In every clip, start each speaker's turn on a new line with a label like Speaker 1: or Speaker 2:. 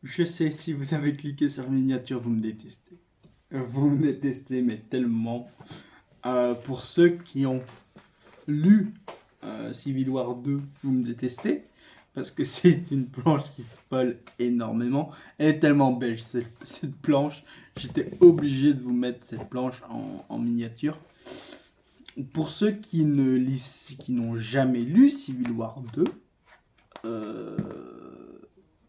Speaker 1: Je sais, si vous avez cliqué sur la miniature, vous me détestez. Vous me détestez, mais tellement. Pour ceux qui ont lu Civil War 2, vous me détestez. Parce que c'est une planche qui spoil énormément. Elle est tellement belle, cette planche. J'étais obligé de vous mettre cette planche en miniature. Pour ceux qui ne lisent, qui n'ont jamais lu Civil War 2, euh,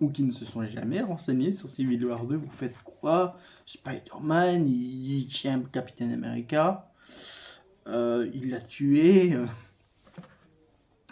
Speaker 1: ou qui ne se sont jamais renseignés sur Civil War 2, vous faites quoi? Spider-Man, il tient Captain America, il l'a tué.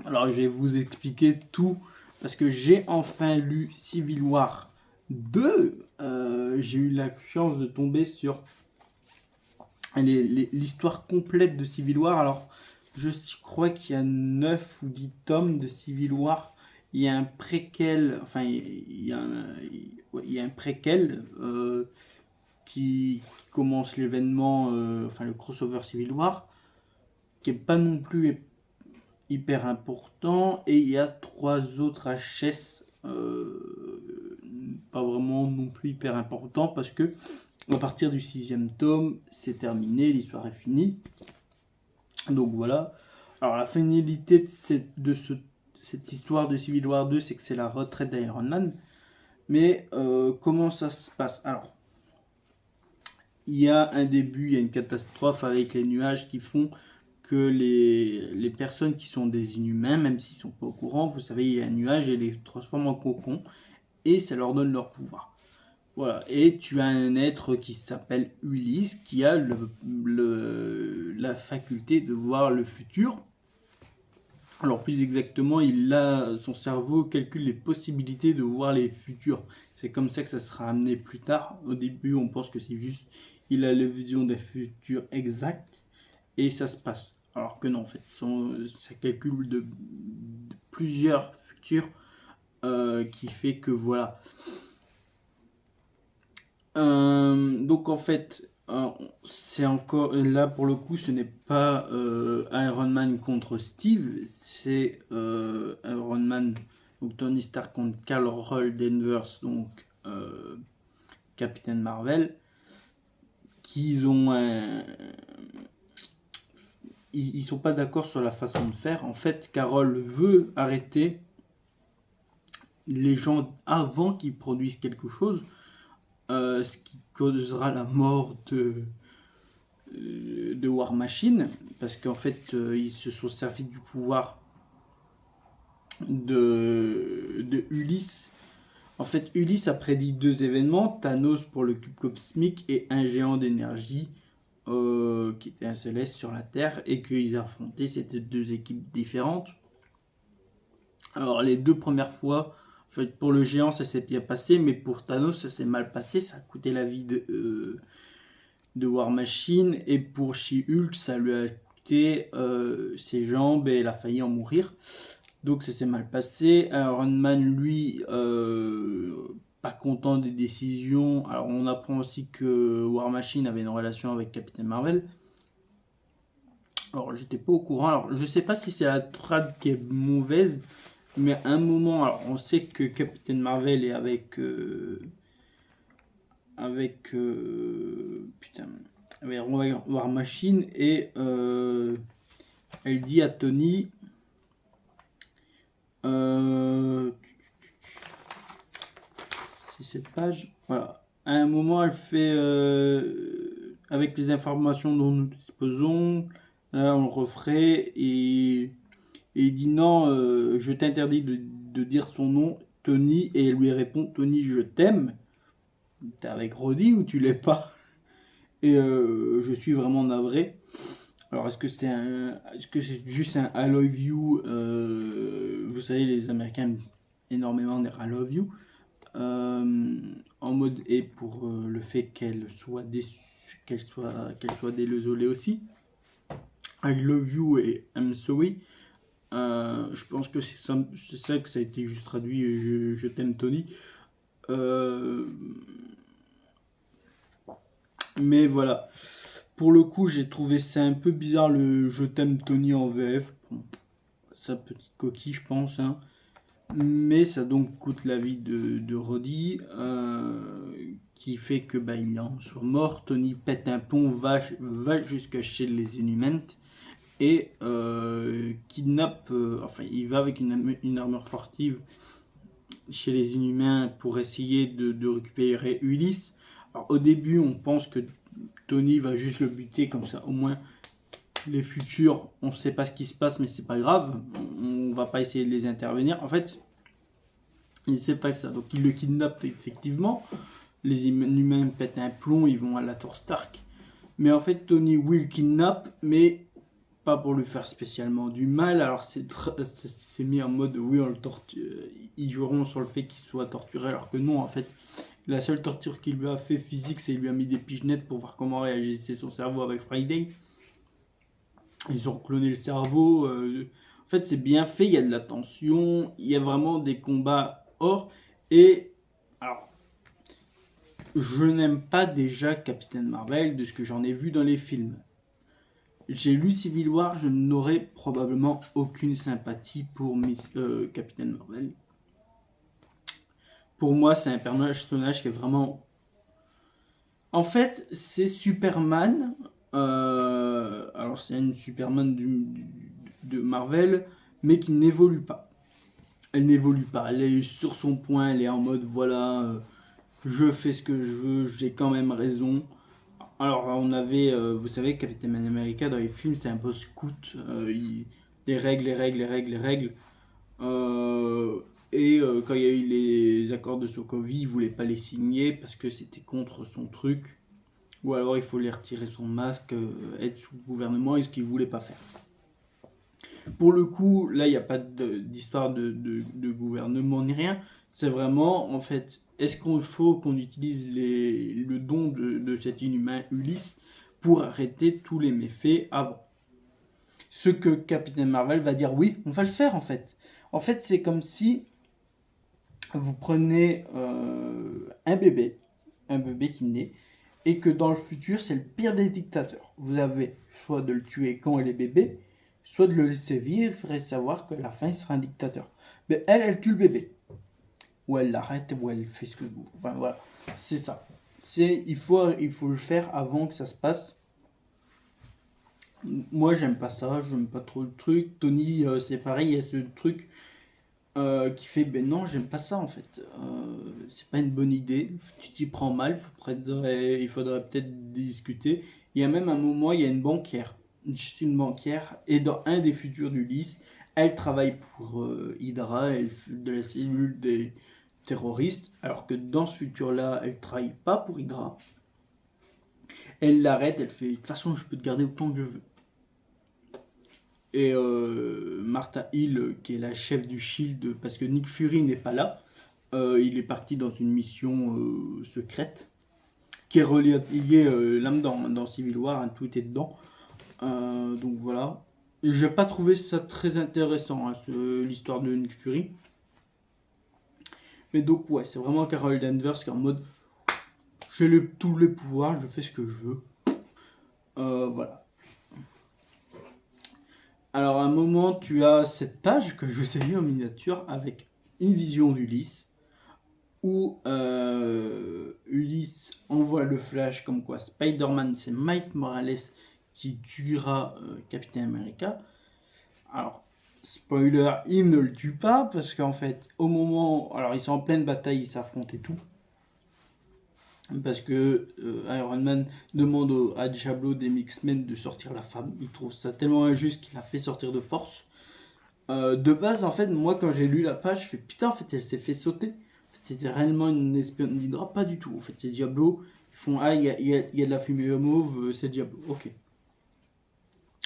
Speaker 1: Alors je vais vous expliquer tout, parce que j'ai enfin lu Civil War 2. J'ai eu la chance de tomber sur l'histoire complète de Civil War. Alors je crois qu'il y a 9 ou 10 tomes de Civil War. Il y a un préquel, enfin il y a un préquel qui commence l'événement, enfin le crossover Civil War, qui est pas non plus hyper important, et il y a 3 autres HS pas vraiment non plus hyper important, parce que à partir du 6e tome, c'est terminé, l'histoire est finie. Donc voilà. Alors la finalité cette histoire de Civil War 2, c'est que c'est la retraite d'Iron Man. Mais comment ça se passe? Alors, il y a un début, il y a une catastrophe avec les nuages qui font que les personnes qui sont des inhumains, même s'ils ne sont pas au courant, vous savez, il y a un nuage et les transforme en cocon, et ça leur donne leur pouvoir. Voilà, et tu as un être qui s'appelle Ulysse, qui a la faculté de voir le futur. Alors plus exactement, son cerveau calcule les possibilités de voir les futurs. C'est comme ça que ça sera amené plus tard. Au début, on pense que c'est juste, il a la vision des futurs exacts, et ça se passe. Alors que non, en fait, ça calcule de plusieurs futurs, qui fait que voilà. Donc en fait, c'est encore là pour le coup, ce n'est pas Iron Man contre Steve, c'est Iron Man, donc Tony Stark contre Carol Danvers, donc Captain Marvel, qu'ils ont ils sont pas d'accord sur la façon de faire. En fait, Carol veut arrêter les gens avant qu'ils produisent quelque chose, ce qui causera la mort de War Machine, parce qu'en fait ils se sont servis du pouvoir de Ulysse. En fait, Ulysse a prédit 2 événements, Thanos pour le cube cosmique et un géant d'énergie qui était un céleste sur la Terre, et qu'ils affrontaient, c'était 2 équipes différentes. Alors les 2 premières fois, en fait, pour le géant ça s'est bien passé, mais pour Thanos ça s'est mal passé, ça a coûté la vie de War Machine, et pour She-Hulk ça lui a coûté ses jambes et elle a failli en mourir. Donc ça s'est mal passé. Iron Man, lui, pas content des décisions. Alors on apprend aussi que War Machine avait une relation avec Captain Marvel. Alors j'étais pas au courant. Alors je sais pas si c'est la trad qui est mauvaise, mais à un moment, alors on sait que Captain Marvel est putain, avec War Machine, et elle dit à Tony, c'est cette page, voilà. À un moment, elle fait avec les informations dont nous disposons, là on le referait, et il dit non, je t'interdis de dire son nom, Tony, et elle lui répond, Tony, je t'aime. T'es avec Roddy ou tu l'es pas? Et je suis vraiment navré. Alors est-ce que c'est juste un I love you? Vous savez, les Américains aiment énormément dire I love you. En mode, et pour le fait qu'elle soit déçue, qu'elle soit désolée aussi. I love you et I'm sorry. Je pense que c'est ça que ça a été juste traduit. Je t'aime Tony. Euh, mais voilà. Pour le coup, j'ai trouvé ça un peu bizarre, le je t'aime Tony en VF. Bon, sa petite coquille, je pense. Hein. Mais ça donc coûte la vie de Rhodey, qui fait que il est en surmort. Tony pète un pont, va jusqu'à chez les Inhumans et kidnappe. Enfin, il va avec une armure furtive chez les Inhumains pour essayer de récupérer Ulysse. Alors, au début, on pense que Tony va juste le buter comme ça. Au moins, les futurs, on ne sait pas ce qui se passe, mais c'est pas grave. On va pas essayer de les intervenir. En fait, il ne sait pas ça. Donc, il le kidnappe effectivement. Les Inhumains pètent un plomb, ils vont à la Tour Stark. Mais en fait, Tony will kidnappe, mais pas pour lui faire spécialement du mal. Alors c'est mis en mode oui, on le torture. Ils joueront sur le fait qu'il soit torturé, alors que non, en fait, la seule torture qu'il lui a fait physique, c'est qu'il lui a mis des pigenettes pour voir comment réagissait son cerveau avec Friday. Ils ont cloné le cerveau. En fait, c'est bien fait, il y a de la tension, il y a vraiment des combats hors. Et alors, je n'aime pas déjà Captain Marvel de ce que j'en ai vu dans les films. J'ai lu Civil War, je n'aurais probablement aucune sympathie pour Captain Marvel. Pour moi, c'est un personnage qui est vraiment... En fait, c'est Superman. Alors, c'est une Superman de Marvel, mais qui n'évolue pas. Elle n'évolue pas. Elle est sur son point, elle est en mode, voilà, je fais ce que je veux, j'ai quand même raison. Alors, on avait, vous savez, Captain America dans les films, c'est un peu scout. Les règles, les règles, les règles, les règles. Quand il y a eu les accords de Sokovie, il voulait pas les signer parce que c'était contre son truc. Ou alors il faut les retirer son masque, être sous le gouvernement, et ce qu'il voulait pas faire. Pour le coup, là, il n'y a pas d'histoire de gouvernement ni rien. C'est vraiment, en fait, est-ce qu'il faut qu'on utilise le don de cet inhumain Ulysse pour arrêter tous les méfaits avant? Ce que Captain Marvel va dire, oui, on va le faire, en fait. En fait, c'est comme si vous prenez un bébé qui naît, et que dans le futur, c'est le pire des dictateurs. Vous avez soit de le tuer quand il est bébé, soit de le laisser vivre et savoir que la fin, il sera un dictateur. Mais elle tue le bébé. Ou elle l'arrête, ou elle fait ce que vous... Enfin, voilà. C'est ça. Il faut le faire avant que ça se passe. Moi, j'aime pas ça. J'aime pas trop le truc. Tony, c'est pareil. Il y a ce truc qui fait, ben non, j'aime pas ça, en fait. C'est pas une bonne idée. Tu t'y prends mal. Il faudrait peut-être discuter. Il y a même un moment, il y a une banquière. Juste une banquière. Et dans un des futurs d'Ulysse, elle travaille pour Hydra, de la cellule des terroristes, alors que dans ce futur-là, elle travaille pas pour Hydra. Elle l'arrête, elle fait, de toute façon, je peux te garder autant que je veux. Et Martha Hill, qui est la chef du Shield, parce que Nick Fury n'est pas là, il est parti dans une mission secrète, qui est reliée là dans Civil War, hein, tout est dedans. Donc voilà. J'ai pas trouvé ça très intéressant, hein, l'histoire de Nick Fury. Mais donc ouais, c'est vraiment Carol Danvers qui est en mode j'ai tous les pouvoirs, je fais ce que je veux. Voilà. Alors à un moment, tu as cette page que je vous ai mis en miniature avec une vision d'Ulysse, où Ulysse envoie le flash comme quoi Spider-Man, c'est Miles Morales qui tuera Captain America. Alors, spoiler, il ne le tue pas, parce qu'en fait, au moment... Alors, ils sont en pleine bataille, ils s'affrontent et tout. Parce que Iron Man demande à Diablo des X-Men de sortir la femme. Il trouve ça tellement injuste qu'il a fait sortir de force. De base, en fait, moi, quand j'ai lu la page, je fais putain, en fait, elle s'est fait sauter. En fait, c'était réellement une espionne d'Hydra, pas du tout. En fait, c'est Diablo. Ils font, ah, il y a de la fumée mauve, c'est Diablo. Ok.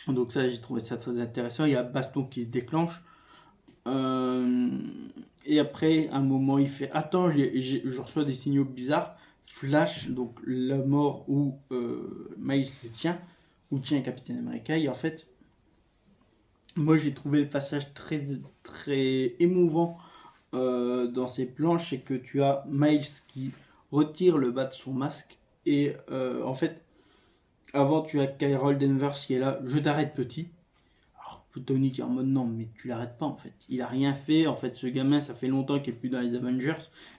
Speaker 1: Donc ça, j'ai trouvé ça très intéressant. Il y a Baston qui se déclenche. Et après, à un moment, il fait, attends, je reçois des signaux bizarres. Flash, donc la mort où Miles tient, ou tient Captain America. Et en fait, moi j'ai trouvé le passage très, très émouvant dans ces planches. C'est que tu as Miles qui retire le bas de son masque. Et en fait, avant tu as Carol Danvers qui est là, je t'arrête petit. Alors, Tony qui est en mode non, mais tu l'arrêtes pas en fait. Il a rien fait. En fait, ce gamin, ça fait longtemps qu'il est plus dans les Avengers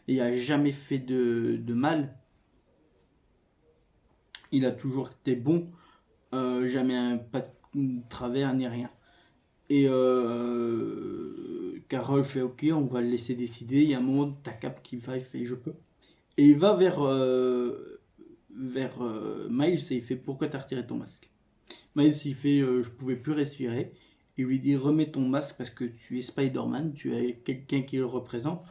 Speaker 1: et il a jamais fait de mal. Il a toujours été bon. Jamais pas de travers ni rien. Et Carol fait ok, on va le laisser décider. Il y a un moment, t'as Cap qui va, il fait je peux. Et il va vers Miles et il fait pourquoi t'as retiré ton masque. Miles il fait je pouvais plus respirer. Il lui dit remets ton masque parce que tu es Spider-Man, tu as quelqu'un qui le représente.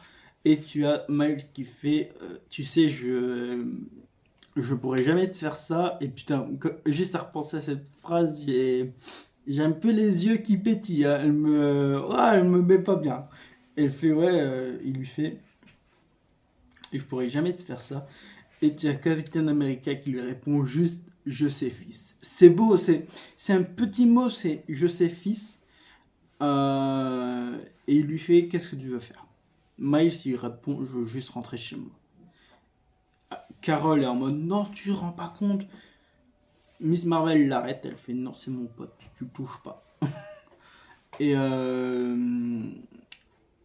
Speaker 1: Et tu as Miles qui fait tu sais je pourrais jamais te faire ça. Et putain, juste à repenser à cette phrase, j'ai un peu les yeux qui pétillent. Hein. Elle me met pas bien. Elle fait ouais, il lui fait je pourrais jamais te faire ça. Et tu as Captain America qui lui répond juste je sais fils. C'est beau, c'est un petit mot, c'est je sais fils. Et il lui fait qu'est-ce que tu veux faire. Miles il répond je veux juste rentrer chez moi. Carol est en mode non tu te rends pas compte. Miss Marvel l'arrête, elle fait non c'est mon pote, tu le touches pas.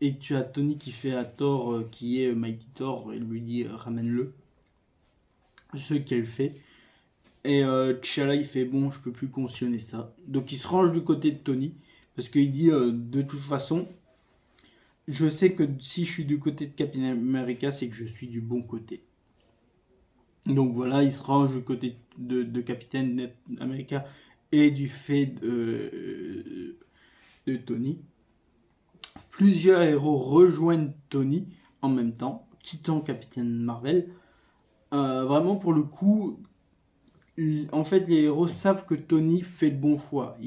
Speaker 1: Et tu as Tony qui fait à Thor, qui est Mighty Thor, et lui dit ramène-le. Ce qu'elle fait. Et T'Challa il fait bon, je peux plus cautionner ça. Donc il se range du côté de Tony, parce qu'il dit de toute façon, je sais que si je suis du côté de Captain America, c'est que je suis du bon côté. Donc voilà, il se range du côté de Captain America et du fait de Tony. Plusieurs héros rejoignent Tony en même temps, quittant Captain Marvel. Vraiment pour le coup, en fait les héros savent que Tony fait le bon choix.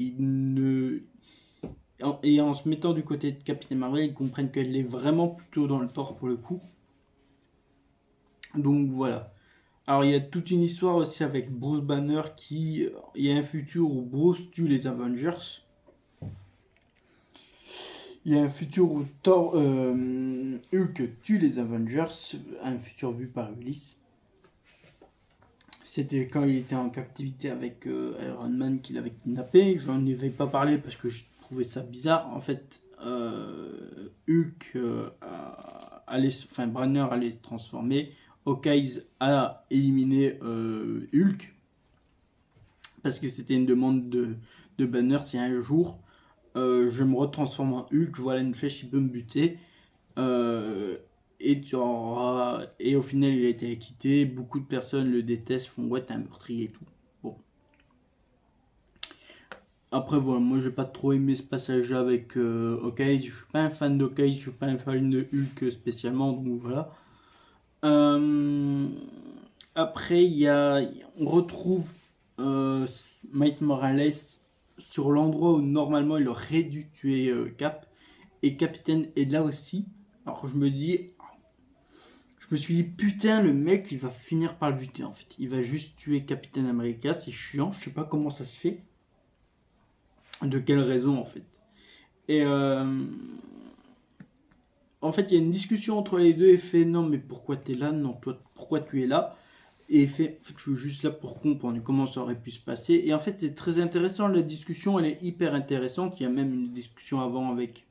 Speaker 1: Et en se mettant du côté de Captain Marvel, ils comprennent qu'elle est vraiment plutôt dans le tort pour le coup. Donc voilà. Alors il y a toute une histoire aussi avec Bruce Banner il y a un futur où Bruce tue les Avengers. Il y a un futur où Hulk tue les Avengers, un futur vu par Ulysse. C'était quand il était en captivité avec Iron Man qu'il avait kidnappé. J'en avais pas parlé parce que je trouvais ça bizarre. En fait, Hulk Banner allait se transformer. Hawkeye a éliminé Hulk parce que c'était une demande de Banner. Si un jour je me retransforme en Hulk, voilà une flèche qui peut me buter. Et au final, il a été acquitté. Beaucoup de personnes le détestent, font ouais, t'es un meurtrier et tout. Bon. Après, voilà, moi j'ai pas trop aimé ce passage avec Hawkeye. Je suis pas un fan d'Hawkeye, je suis pas un fan de Hulk spécialement, donc voilà. Après, on retrouve Miles Morales sur l'endroit où normalement il aurait dû tuer Cap. Et Capitaine est là aussi. Alors je me suis dit putain le mec il va finir par le buter en fait. Il va juste tuer Captain America, c'est chiant, je sais pas comment ça se fait. De quelle raison en fait. Et en fait il y a une discussion entre les deux et fait non mais pourquoi t'es là, non toi pourquoi tu es là. Et fait je suis juste là pour comprendre comment ça aurait pu se passer. Et en fait c'est très intéressant, la discussion elle est hyper intéressante. Il y a même une discussion avant avec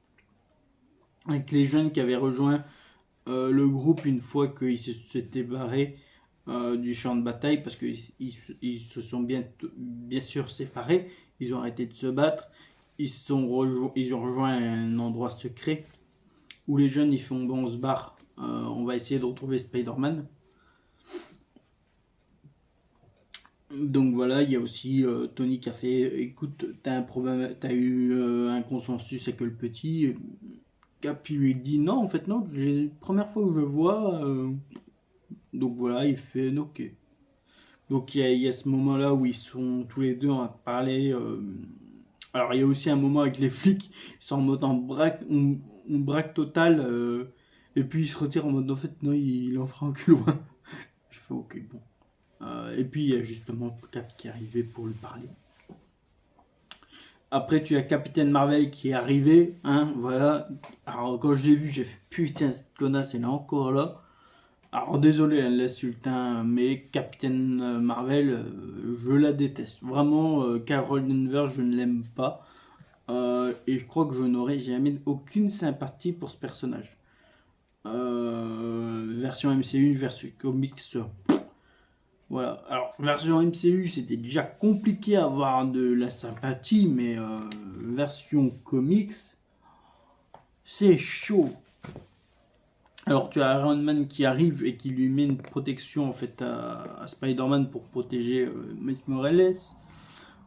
Speaker 1: les jeunes qui avaient rejoint le groupe une fois qu'ils s'étaient barrés du champ de bataille parce qu'ils se sont bien sûr séparés, ils ont arrêté de se battre, ils ont rejoint un endroit secret où les jeunes ils font bon on se barre, on va essayer de retrouver Spider-Man. Donc voilà, il y a aussi Tony qui a fait écoute, t'as un problème, t'as eu un consensus avec le petit. Cap lui dit non en fait non, c'est la première fois que je le vois. Donc voilà, il fait ok. Donc il y a ce moment là où ils sont tous les deux à parler. Alors il y a aussi un moment avec les flics, ils sont en mode on braque total. Et puis ils se retirent en mode en fait non, il en fera un cul loin. Je fais ok bon. Et puis il y a justement Cap qui est arrivé pour lui parler. Après, tu as Captain Marvel qui est arrivé, hein, voilà. Alors, quand je l'ai vu, j'ai fait putain, cette connasse, elle est encore là. Alors, désolé, hein, l'insulte, hein, mais Captain Marvel, je la déteste. Vraiment, Carol Danvers, je ne l'aime pas. Et je crois que je n'aurai jamais aucune sympathie pour ce personnage. Version MCU, version comics. Voilà. Alors, version MCU, c'était déjà compliqué à avoir de la sympathie, mais version comics, c'est chaud. Alors, tu as Iron Man qui arrive et qui lui met une protection en fait à Spider-Man pour protéger Miles Morales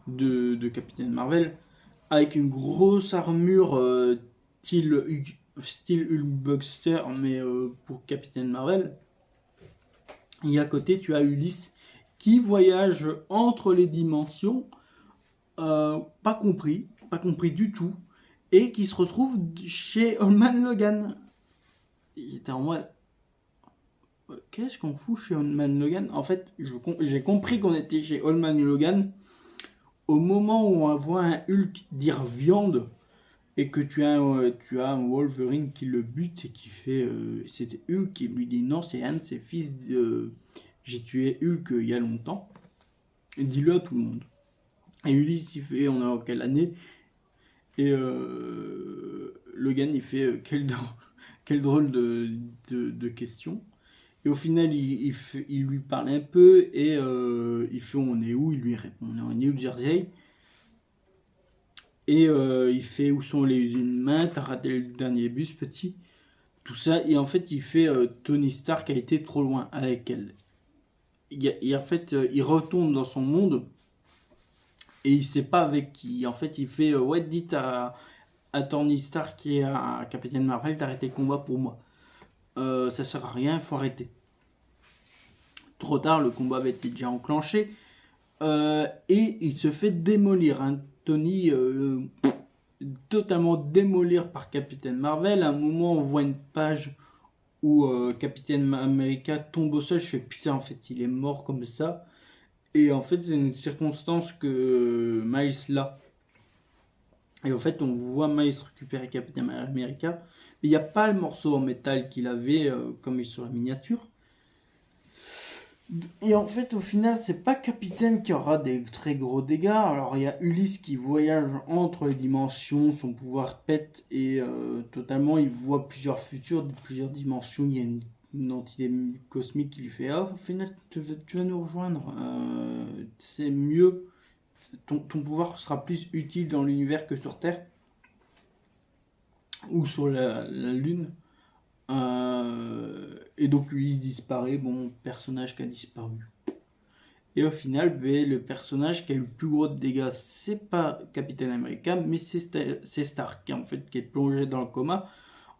Speaker 1: de Captain Marvel, avec une grosse armure style Hulkbuster, mais pour Captain Marvel. Et à côté, tu as Ulysse qui voyage entre les dimensions, pas compris du tout, et qui se retrouve chez Old Man Logan. Il était en mode, qu'est-ce qu'on fout chez Old Man Logan? En fait, j'ai compris qu'on était chez Old Man Logan au moment où on voit un Hulk dire viande, et que tu as un Wolverine qui le bute et qui fait... c'était Hulk qui lui dit non, c'est un de ses fils j'ai tué Hulk il y a longtemps. Et dis-le à tout le monde. Et Ulysse, il fait, on est en quelle année? Et Logan, il fait, quel drôle de question. Et au final, il lui parle un peu et il fait on est où? Il lui répond on est en New Jersey. Et il fait où sont les humains? T'as raté le dernier bus, petit. Tout ça. Et en fait, il fait Tony Stark a été trop loin avec elle. En fait, il retourne dans son monde et il sait pas avec qui. En fait, il fait ouais, dites à Tony Stark et à Captain Marvel d'arrêter le combat pour moi. Ça sert à rien, il faut arrêter. Trop tard, le combat avait été déjà enclenché. Et il se fait démolir. Hein. Tony, totalement démolir par Captain Marvel. À un moment, on voit une page où Captain America tombe au sol. Je fais putain, en fait, il est mort comme ça. Et en fait, c'est une circonstance que Miles l'a. Et en fait, on voit Miles récupérer Captain America. Mais il n'y a pas le morceau en métal qu'il avait, comme il est sur la miniature. Et en fait, au final, c'est pas Capitaine qui aura des très gros dégâts. Alors, il y a Ulysse qui voyage entre les dimensions, son pouvoir pète et totalement, il voit plusieurs futurs, plusieurs dimensions. Il y a une entité cosmique qui lui fait ah, au final, tu vas nous rejoindre. C'est mieux. Ton pouvoir sera plus utile dans l'univers que sur Terre ou sur la Lune. Et donc Ulysse disparaît, bon, personnage qui a disparu. Et au final, le personnage qui a eu le plus gros de dégâts, c'est pas Captain America, mais c'est Stark, en fait, qui est plongé dans le coma.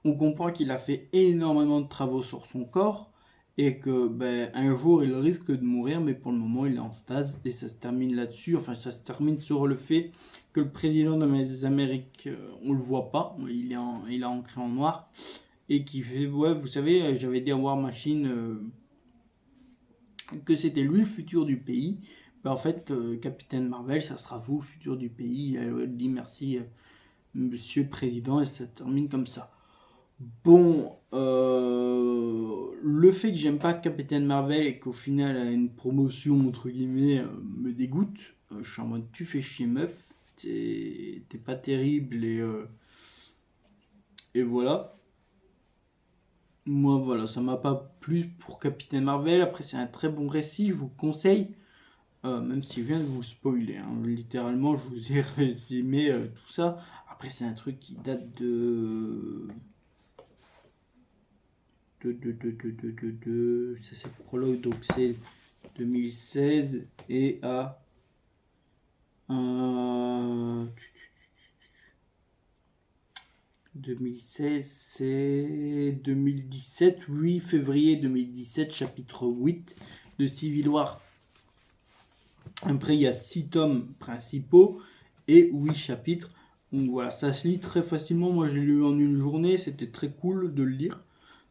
Speaker 1: On comprend qu'il a fait énormément de travaux sur son corps, et que un jour il risque de mourir, mais pour le moment il est en stase, et ça se termine là-dessus. Enfin, ça se termine sur le fait que le président des Amériques, on le voit pas, il est ancré en noir. Et qui fait, ouais, vous savez, j'avais dit à War Machine que c'était lui le futur du pays. En fait, Capitaine Marvel, ça sera vous le futur du pays. Elle dit merci, monsieur le président, et ça termine comme ça. Bon, le fait que j'aime pas Capitaine Marvel et qu'au final, elle a une promotion, entre guillemets, me dégoûte. Je suis en mode, tu fais chier, meuf, t'es pas terrible, et voilà. Moi, voilà, ça m'a pas plu pour Captain Marvel. Après, c'est un très bon récit, je vous conseille. Même si je viens de vous spoiler. Hein. Littéralement, je vous ai résumé tout ça. Après, c'est un truc qui date de... Ça, c'est le prologue, donc c'est 2016 et à... 2016, c'est 2017, 8 février 2017, chapitre 8 de Civil War. Après, il y a 6 tomes principaux et 8 chapitres. Donc voilà, ça se lit très facilement. Moi, je l'ai lu en une journée. C'était très cool de le lire.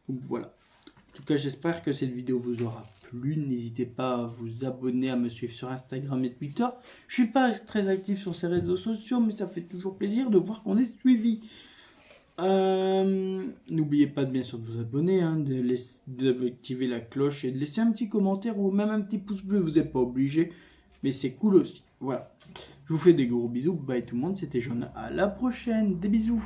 Speaker 1: Donc voilà. En tout cas, j'espère que cette vidéo vous aura plu. N'hésitez pas à vous abonner, à me suivre sur Instagram et Twitter. Je ne suis pas très actif sur ces réseaux sociaux, mais ça fait toujours plaisir de voir qu'on est suivi. N'oubliez pas bien sûr de vous abonner, hein, d'activer la cloche et de laisser un petit commentaire ou même un petit pouce bleu, vous n'êtes pas obligé, mais c'est cool aussi. Voilà. Je vous fais des gros bisous. Bye tout le monde. C'était Jaune. À la prochaine. Des bisous.